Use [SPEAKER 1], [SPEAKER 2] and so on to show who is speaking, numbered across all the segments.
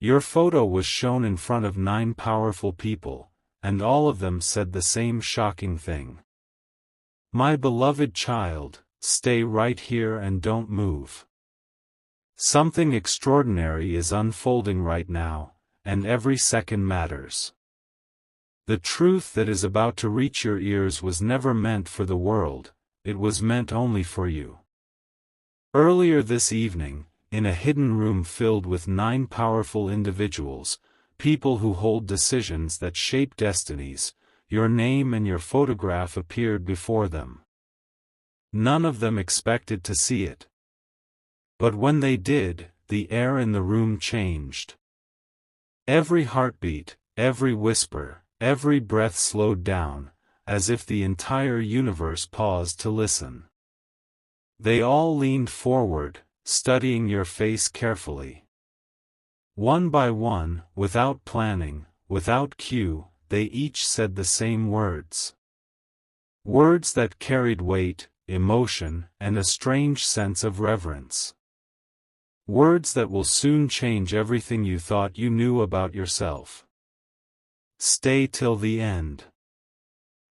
[SPEAKER 1] Your photo was shown in front of 9 powerful people, and all of them said the same shocking thing. My beloved child, stay right here and don't move. Something extraordinary is unfolding right now, and every second matters. The truth that is about to reach your ears was never meant for the world, it was meant only for you. Earlier this evening, in a hidden room filled with 9 powerful individuals, people who hold decisions that shape destinies, your name and your photograph appeared before them. None of them expected to see it. But when they did, the air in the room changed. Every heartbeat, every whisper, every breath slowed down, as if the entire universe paused to listen. They all leaned forward, studying your face carefully. One by one, without planning, without cue, they each said the same words. Words that carried weight, emotion, and a strange sense of reverence. Words that will soon change everything you thought you knew about yourself. Stay till the end.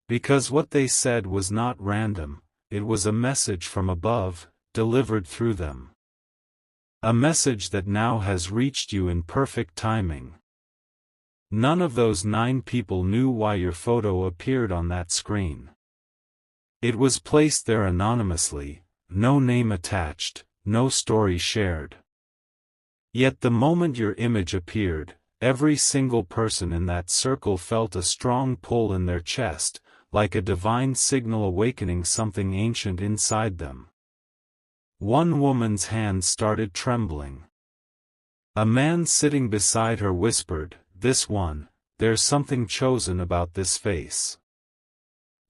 [SPEAKER 1] Because what they said was not random, it was a message from above, delivered through them. A message that now has reached you in perfect timing. None of those 9 people knew why your photo appeared on that screen. It was placed there anonymously, no name attached, no story shared. Yet the moment your image appeared, every single person in that circle felt a strong pull in their chest, like a divine signal awakening something ancient inside them. One woman's hand started trembling. A man sitting beside her whispered, "This one, there's something chosen about this face."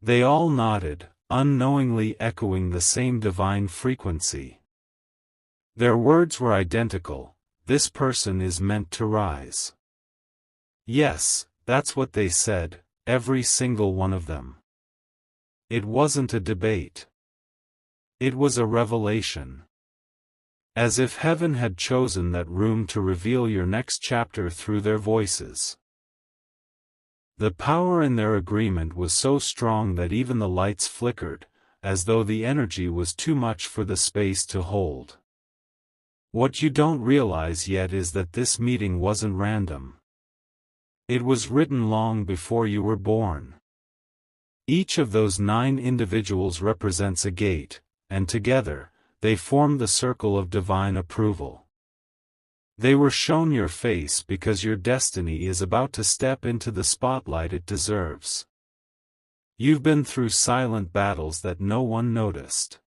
[SPEAKER 1] They all nodded, unknowingly echoing the same divine frequency. Their words were identical, "This person is meant to rise." Yes, that's what they said, every single one of them. It wasn't a debate. It was a revelation. As if heaven had chosen that room to reveal your next chapter through their voices. The power in their agreement was so strong that even the lights flickered, as though the energy was too much for the space to hold. What you don't realize yet is that this meeting wasn't random. It was written long before you were born. Each of those 9 individuals represents a gate, and together, they form the circle of divine approval. They were shown your face because your destiny is about to step into the spotlight it deserves. You've been through silent battles that no one noticed.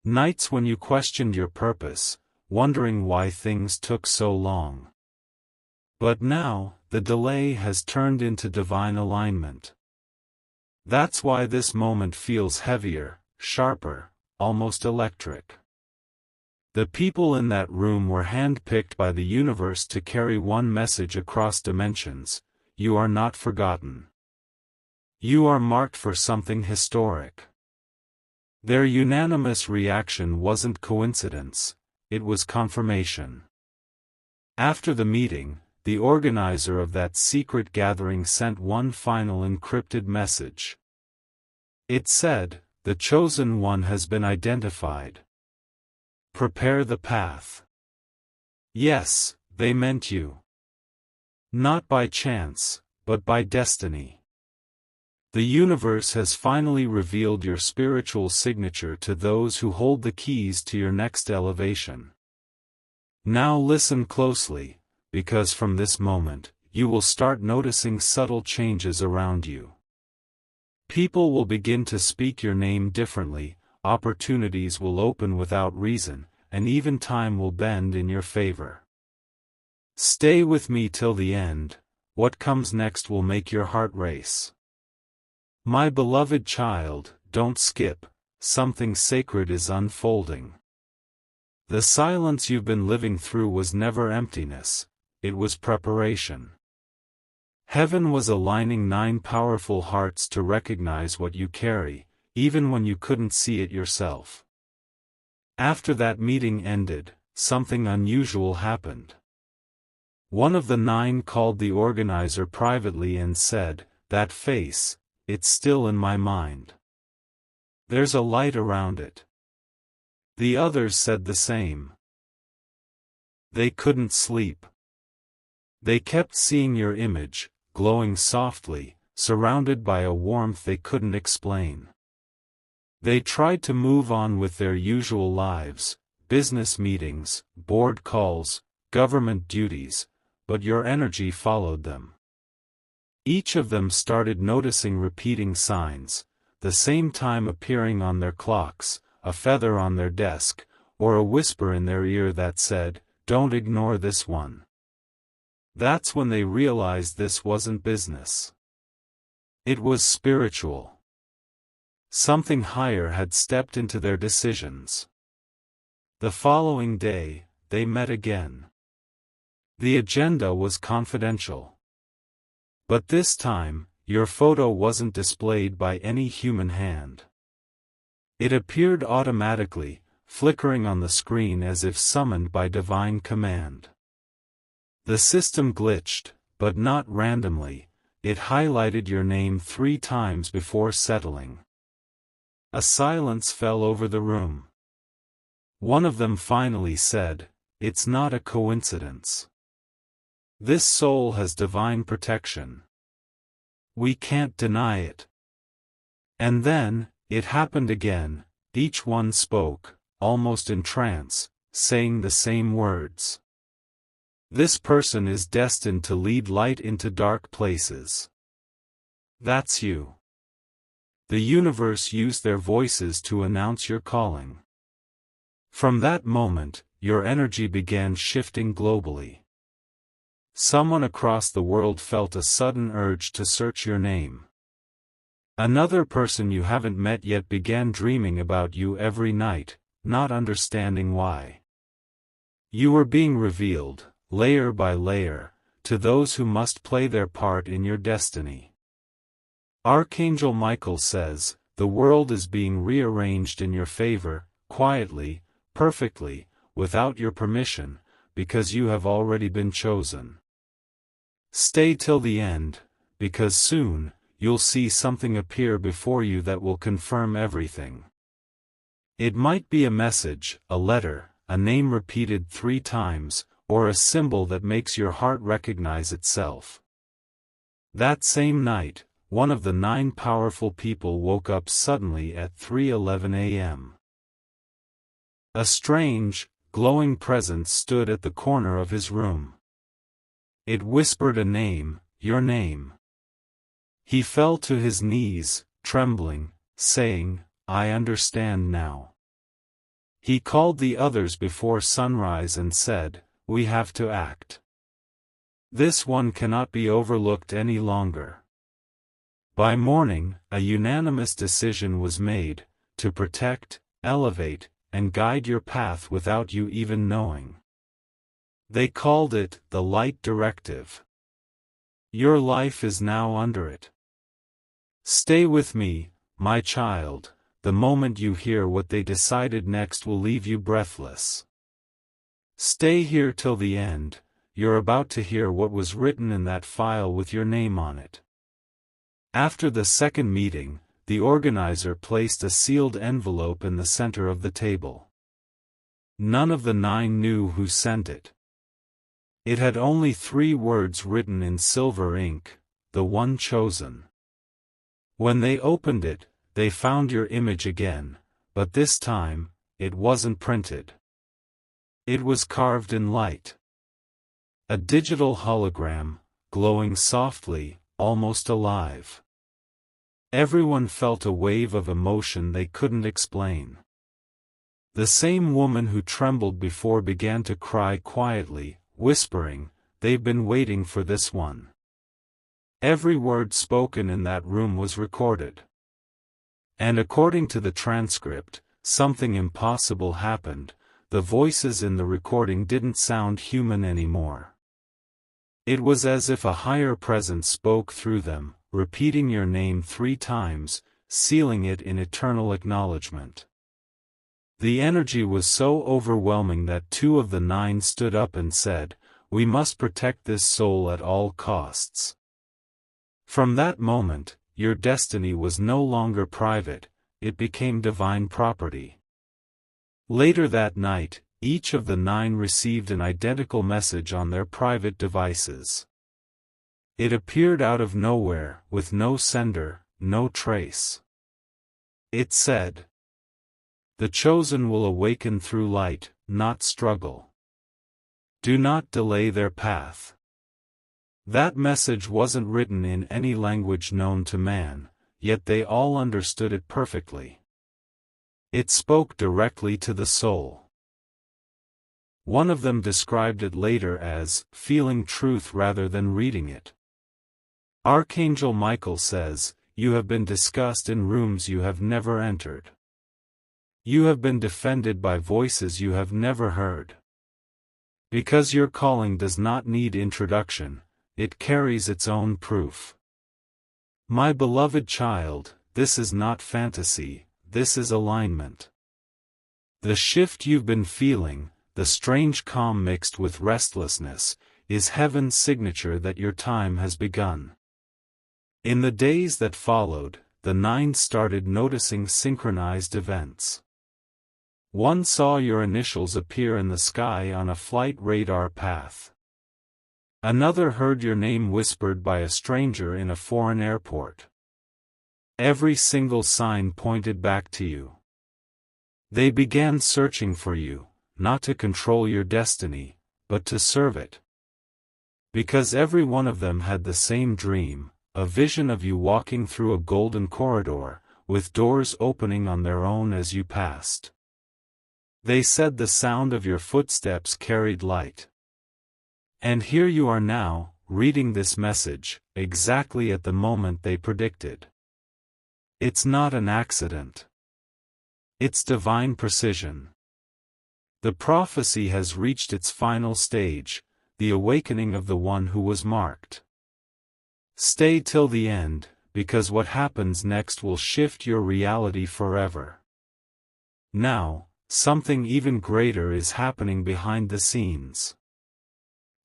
[SPEAKER 1] Nights when you questioned your purpose, wondering why things took so long. But now, the delay has turned into divine alignment. That's why this moment feels heavier, sharper, almost electric. The people in that room were handpicked by the universe to carry one message across dimensions: you are not forgotten. You are marked for something historic. Their unanimous reaction wasn't coincidence, it was confirmation. After the meeting, the organizer of that secret gathering sent one final encrypted message. It said, "The chosen one has been identified. Prepare the path." Yes, they meant you. Not by chance, but by destiny. The universe has finally revealed your spiritual signature to those who hold the keys to your next elevation. Now listen closely, because from this moment, you will start noticing subtle changes around you. People will begin to speak your name differently, opportunities will open without reason, and even time will bend in your favor. Stay with me till the end, what comes next will make your heart race. My beloved child, don't skip, something sacred is unfolding. The silence you've been living through was never emptiness, it was preparation. Heaven was aligning 9 powerful hearts to recognize what you carry, even when you couldn't see it yourself. After that meeting ended, something unusual happened. One of the 9 called the organizer privately and said, "That face, it's still in my mind. There's a light around it." The others said the same. They couldn't sleep. They kept seeing your image, glowing softly, surrounded by a warmth they couldn't explain. They tried to move on with their usual lives, business meetings, board calls, government duties, but your energy followed them. Each of them started noticing repeating signs, the same time appearing on their clocks, a feather on their desk, or a whisper in their ear that said, "Don't ignore this one." That's when they realized this wasn't business. It was spiritual. Something higher had stepped into their decisions. The following day, they met again. The agenda was confidential. But this time, your photo wasn't displayed by any human hand. It appeared automatically, flickering on the screen as if summoned by divine command. The system glitched, but not randomly. It highlighted your name 3 times before settling. A silence fell over the room. One of them finally said, "It's not a coincidence. This soul has divine protection. We can't deny it." And then, it happened again. Each one spoke, almost in trance, saying the same words. "This person is destined to lead light into dark places. That's you." The universe used their voices to announce your calling. From that moment, your energy began shifting globally. Someone across the world felt a sudden urge to search your name. Another person you haven't met yet began dreaming about you every night, not understanding why. You were being revealed, layer by layer, to those who must play their part in your destiny. Archangel Michael says, "The world is being rearranged in your favor, quietly, perfectly, without your permission, because you have already been chosen. Stay till the end, because soon, you'll see something appear before you that will confirm everything." It might be a message, a letter, a name repeated 3 times, or a symbol that makes your heart recognize itself. That same night, one of the 9 powerful people woke up suddenly at 3:11 a.m. A strange, glowing presence stood at the corner of his room. It whispered a name, your name. He fell to his knees, trembling, saying, "I understand now." He called the others before sunrise and said, "We have to act. This one cannot be overlooked any longer." By morning, a unanimous decision was made, to protect, elevate, and guide your path without you even knowing. They called it the Light Directive. Your life is now under it. Stay with me, my child. The moment you hear what they decided next will leave you breathless. Stay here till the end. You're about to hear what was written in that file with your name on it. After the second meeting, the organizer placed a sealed envelope in the center of the table. None of the 9 knew who sent it. It had only 3 words written in silver ink, "The one chosen." When they opened it, they found your image again, but this time, it wasn't printed. It was carved in light. A digital hologram, glowing softly, almost alive. Everyone felt a wave of emotion they couldn't explain. The same woman who trembled before began to cry quietly, whispering, "They've been waiting for this one." Every word spoken in that room was recorded. And according to the transcript, something impossible happened. The voices in the recording didn't sound human anymore. It was as if a higher presence spoke through them, repeating your name 3 times, sealing it in eternal acknowledgement. The energy was so overwhelming that 2 of the 9 stood up and said, We must protect this soul at all costs. From that moment, your destiny was no longer private, it became divine property. Later that night, each of the 9 received an identical message on their private devices. It appeared out of nowhere, with no sender, no trace. It said, "The chosen will awaken through light, not struggle. Do not delay their path." That message wasn't written in any language known to man, yet they all understood it perfectly. It spoke directly to the soul. One of them described it later as feeling truth rather than reading it. Archangel Michael says, "You have been discussed in rooms you have never entered. You have been defended by voices you have never heard. Because your calling does not need introduction, it carries its own proof. My beloved child, this is not fantasy, this is alignment. The shift you've been feeling, the strange calm mixed with restlessness, is heaven's signature that your time has begun." In the days that followed, the 9 started noticing synchronized events. One saw your initials appear in the sky on a flight radar path. Another heard your name whispered by a stranger in a foreign airport. Every single sign pointed back to you. They began searching for you, not to control your destiny, but to serve it. Because every one of them had the same dream, a vision of you walking through a golden corridor, with doors opening on their own as you passed. They said the sound of your footsteps carried light. And here you are now, reading this message, exactly at the moment they predicted. It's not an accident. It's divine precision. The prophecy has reached its final stage, the awakening of the one who was marked. Stay till the end, because what happens next will shift your reality forever. Now, something even greater is happening behind the scenes.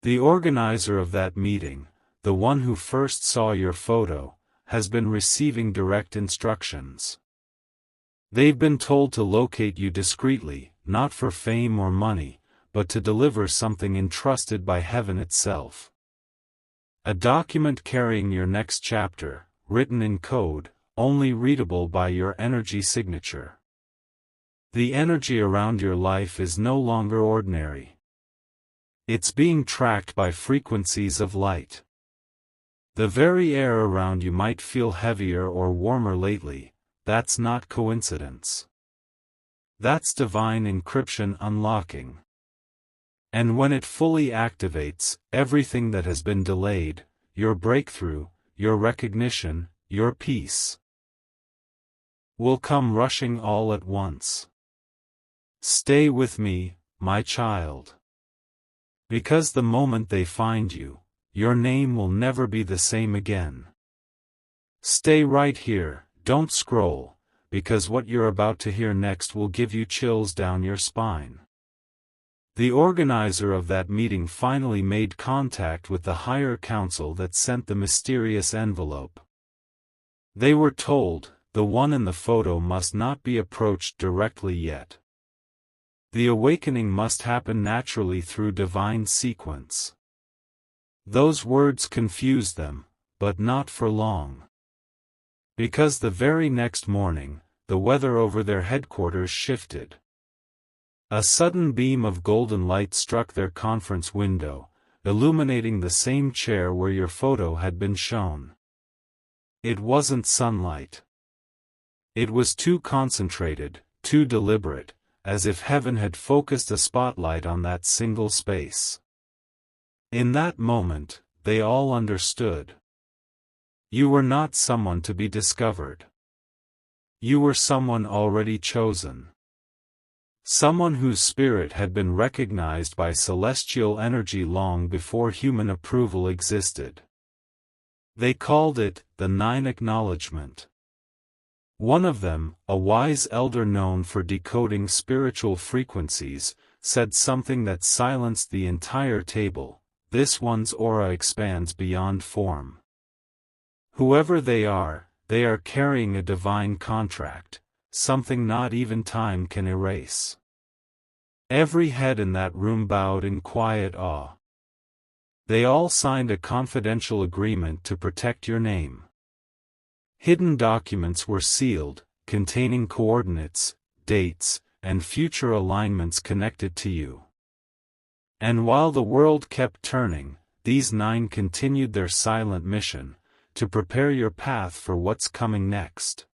[SPEAKER 1] The organizer of that meeting, the one who first saw your photo, has been receiving direct instructions. They've been told to locate you discreetly, not for fame or money, but to deliver something entrusted by heaven itself. A document carrying your next chapter, written in code, only readable by your energy signature. The energy around your life is no longer ordinary. It's being tracked by frequencies of light. The very air around you might feel heavier or warmer lately, that's not coincidence. That's divine encryption unlocking. And when it fully activates, everything that has been delayed, your breakthrough, your recognition, your peace, will come rushing all at once. Stay with me, my child. Because the moment they find you, your name will never be the same again. Stay right here, don't scroll, because what you're about to hear next will give you chills down your spine. The organizer of that meeting finally made contact with the higher council that sent the mysterious envelope. They were told, the one in the photo must not be approached directly yet. The awakening must happen naturally through divine sequence. Those words confused them, but not for long. Because the very next morning, the weather over their headquarters shifted. A sudden beam of golden light struck their conference window, illuminating the same chair where your photo had been shown. It wasn't sunlight. It was too concentrated, too deliberate, as if heaven had focused a spotlight on that single space. In that moment, they all understood. You were not someone to be discovered. You were someone already chosen. Someone whose spirit had been recognized by celestial energy long before human approval existed. They called it the 9 Acknowledgement. One of them, a wise elder known for decoding spiritual frequencies, said something that silenced the entire table. this one's aura expands beyond form. Whoever they are carrying a divine contract, something not even time can erase. Every head in that room bowed in quiet awe. They all signed a confidential agreement to protect your name. Hidden documents were sealed, containing coordinates, dates, and future alignments connected to you. And while the world kept turning, these 9 continued their silent mission, to prepare your path for what's coming next.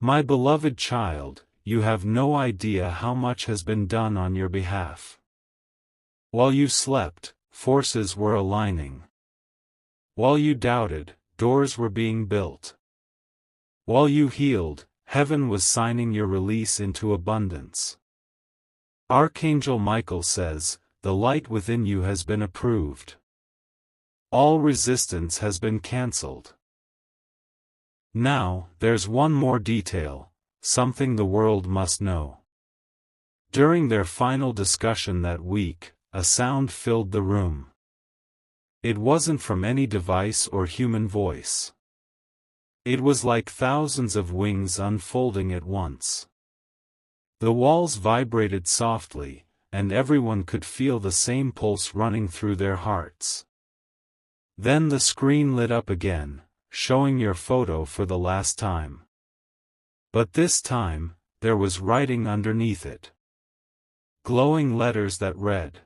[SPEAKER 1] My beloved child, you have no idea how much has been done on your behalf. While you slept, forces were aligning. While you doubted, doors were being built. While you healed, heaven was signing your release into abundance. Archangel Michael says, the light within you has been approved. All resistance has been cancelled. Now, there's one more detail, something the world must know. During their final discussion that week, a sound filled the room. It wasn't from any device or human voice. It was like thousands of wings unfolding at once. The walls vibrated softly, and everyone could feel the same pulse running through their hearts. Then the screen lit up again, showing your photo for the last time. But this time, there was writing underneath it. Glowing letters that read,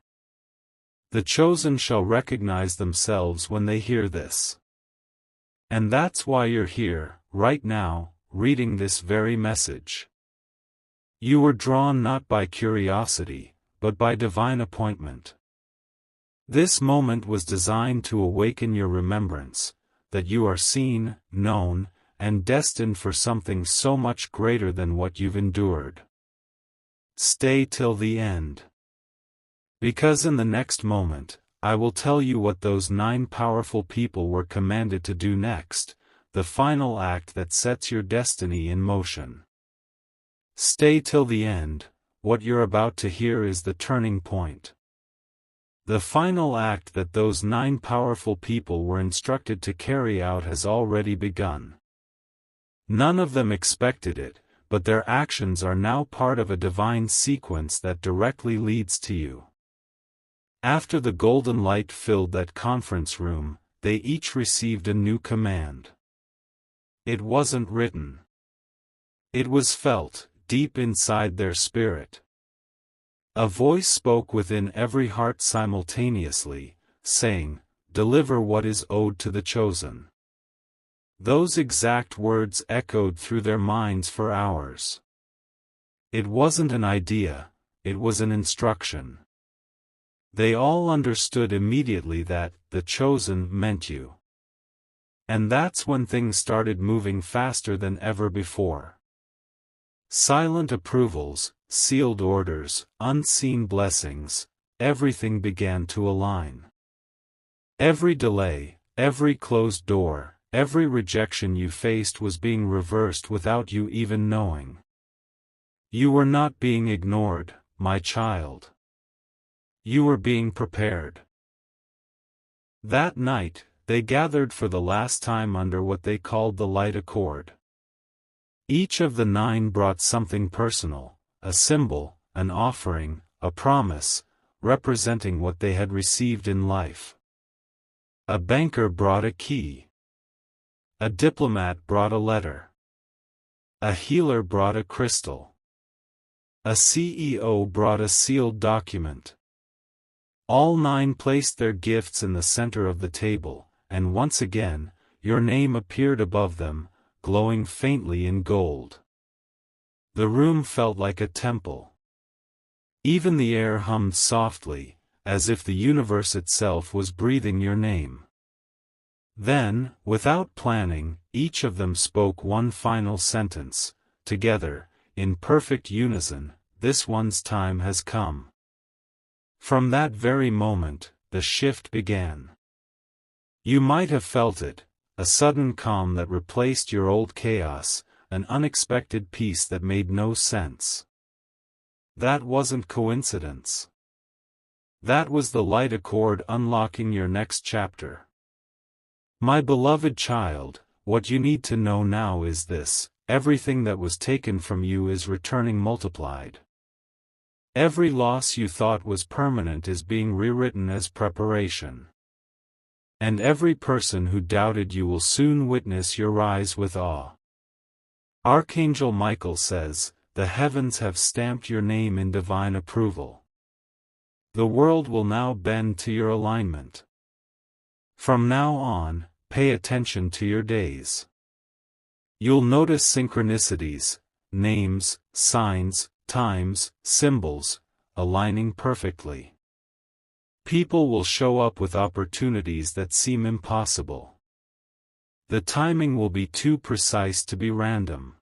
[SPEAKER 1] "The chosen shall recognize themselves when they hear this." And that's why you're here, right now, reading this very message. You were drawn not by curiosity, but by divine appointment. This moment was designed to awaken your remembrance, that you are seen, known, and destined for something so much greater than what you've endured. Stay till the end. Because in the next moment, I will tell you what those 9 powerful people were commanded to do next, the final act that sets your destiny in motion. Stay till the end, what you're about to hear is the turning point. The final act that those 9 powerful people were instructed to carry out has already begun. None of them expected it, but their actions are now part of a divine sequence that directly leads to you. After the golden light filled that conference room, they each received a new command. It wasn't written. It was felt, deep inside their spirit. A voice spoke within every heart simultaneously, saying, "Deliver what is owed to the chosen." Those exact words echoed through their minds for hours. It wasn't an idea, it was an instruction. They all understood immediately that, the chosen meant you. And that's when things started moving faster than ever before. Silent approvals, sealed orders, unseen blessings, everything began to align. Every delay, every closed door, every rejection you faced was being reversed without you even knowing. You were not being ignored, my child. You were being prepared. That night, they gathered for the last time under what they called the Light Accord. Each of the 9 brought something personal, a symbol, an offering, a promise, representing what they had received in life. A banker brought a key. A diplomat brought a letter. A healer brought a crystal. A CEO brought a sealed document. All 9 placed their gifts in the center of the table, and once again, your name appeared above them, glowing faintly in gold. The room felt like a temple. Even the air hummed softly, as if the universe itself was breathing your name. Then, without planning, each of them spoke one final sentence, together, in perfect unison, "This one's time has come." From that very moment, the shift began. You might have felt it, a sudden calm that replaced your old chaos, an unexpected peace that made no sense. That wasn't coincidence. That was the light accord unlocking your next chapter. My beloved child, what you need to know now is this: everything that was taken from you is returning multiplied. Every loss you thought was permanent is being rewritten as preparation. And every person who doubted you will soon witness your rise with awe. Archangel Michael says, the heavens have stamped your name in divine approval. The world will now bend to your alignment. From now on, pay attention to your days. You'll notice synchronicities, names, signs, times, symbols, aligning perfectly. People will show up with opportunities that seem impossible. The timing will be too precise to be random.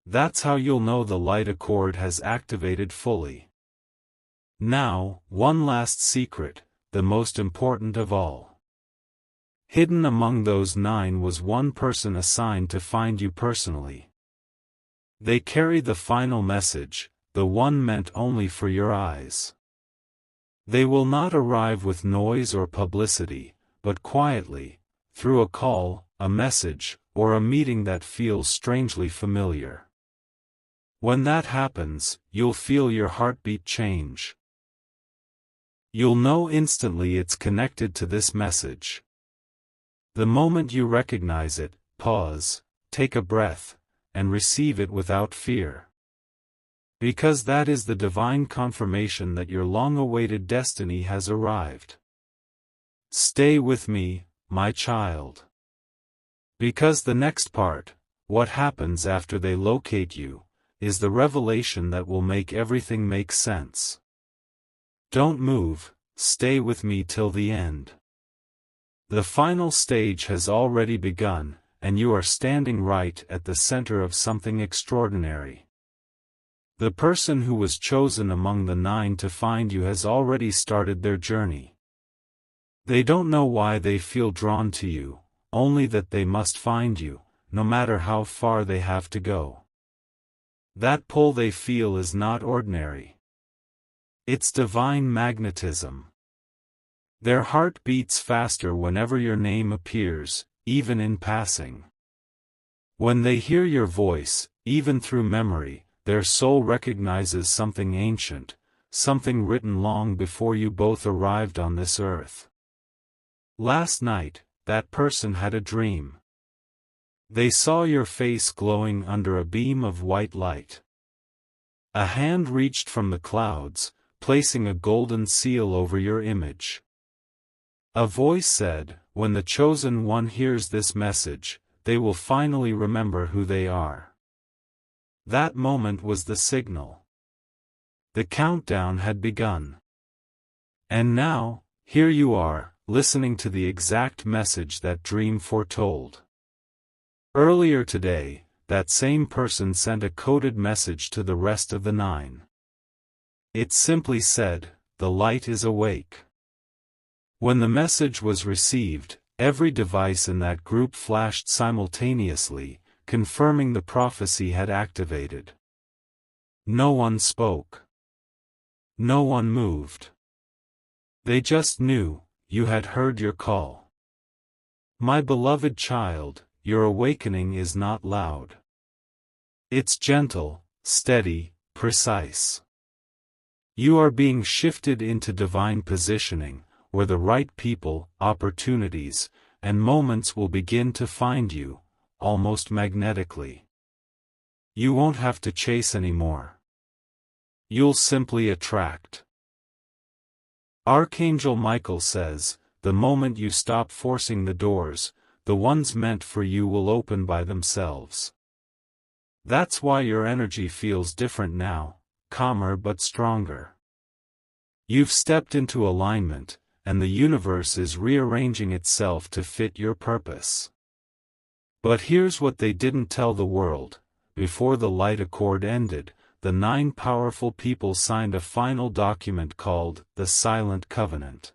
[SPEAKER 1] That's how you'll know the light accord has activated fully. Now, one last secret, the most important of all. Hidden among those 9 was one person assigned to find you personally. They carry the final message, the one meant only for your eyes. They will not arrive with noise or publicity, but quietly, through a call, a message, or a meeting that feels strangely familiar. When that happens, you'll feel your heartbeat change. You'll know instantly it's connected to this message. The moment you recognize it, pause, take a breath, and receive it without fear. Because that is the divine confirmation that your long-awaited destiny has arrived. Stay with me, my child. Because the next part, what happens after they locate you, is the revelation that will make everything make sense. Don't move, stay with me till the end. The final stage has already begun, and you are standing right at the center of something extraordinary. The person who was chosen among the 9 to find you has already started their journey. They don't know why they feel drawn to you, only that they must find you, no matter how far they have to go. That pull they feel is not ordinary. It's divine magnetism. Their heart beats faster whenever your name appears, even in passing. When they hear your voice, even through memory, their soul recognizes something ancient, something written long before you both arrived on this earth. Last night, that person had a dream. They saw your face glowing under a beam of white light. A hand reached from the clouds, placing a golden seal over your image. A voice said, when the chosen one hears this message, they will finally remember who they are. That moment was the signal. The countdown had begun. And now, here you are, listening to the exact message that dream foretold. Earlier today, that same person sent a coded message to the rest of the 9. It simply said, "The light is awake." When the message was received, every device in that group flashed simultaneously, confirming the prophecy had activated. No one spoke. No one moved. They just knew, you had heard your call. My beloved child, your awakening is not loud. It's gentle, steady, precise. You are being shifted into divine positioning, where the right people, opportunities, and moments will begin to find you, almost magnetically. You won't have to chase anymore. You'll simply attract. Archangel Michael says, the moment you stop forcing the doors, the ones meant for you will open by themselves. That's why your energy feels different now, calmer but stronger. You've stepped into alignment, and the universe is rearranging itself to fit your purpose. But here's what they didn't tell the world: before the light accord ended, the 9 powerful people signed a final document called the Silent Covenant.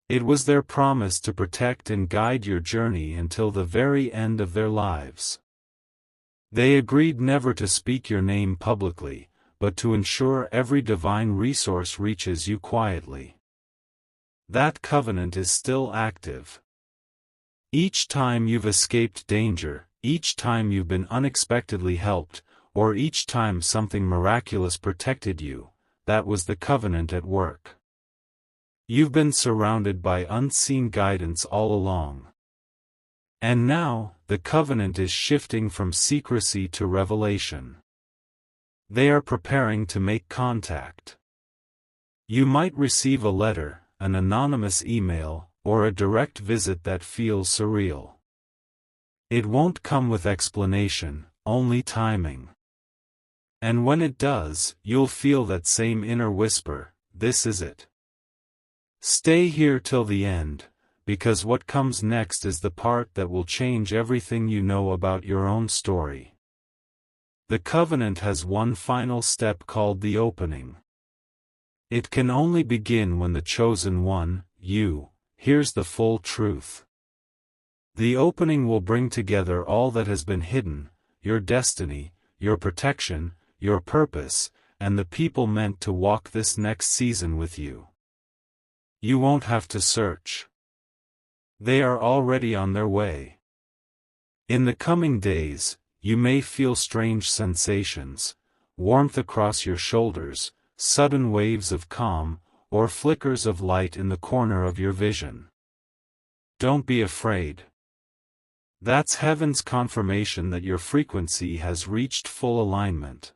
[SPEAKER 1] It was their promise to protect and guide your journey until the very end of their lives. They agreed never to speak your name publicly, but to ensure every divine resource reaches you quietly. That covenant is still active. Each time you've escaped danger, each time you've been unexpectedly helped, or each time something miraculous protected you, that was the covenant at work. You've been surrounded by unseen guidance all along. And now, the covenant is shifting from secrecy to revelation. They are preparing to make contact. You might receive a letter, an anonymous email, or a direct visit that feels surreal. It won't come with explanation, only timing. And when it does, you'll feel that same inner whisper, "This is it." Stay here till the end, because what comes next is the part that will change everything you know about your own story. The covenant has one final step called the opening. It can only begin when the chosen one, you, hears the full truth. The opening will bring together all that has been hidden, your destiny, your protection, your purpose, and the people meant to walk this next season with you. You won't have to search. They are already on their way. In the coming days, you may feel strange sensations, warmth across your shoulders, sudden waves of calm, or flickers of light in the corner of your vision. Don't be afraid. That's heaven's confirmation that your frequency has reached full alignment.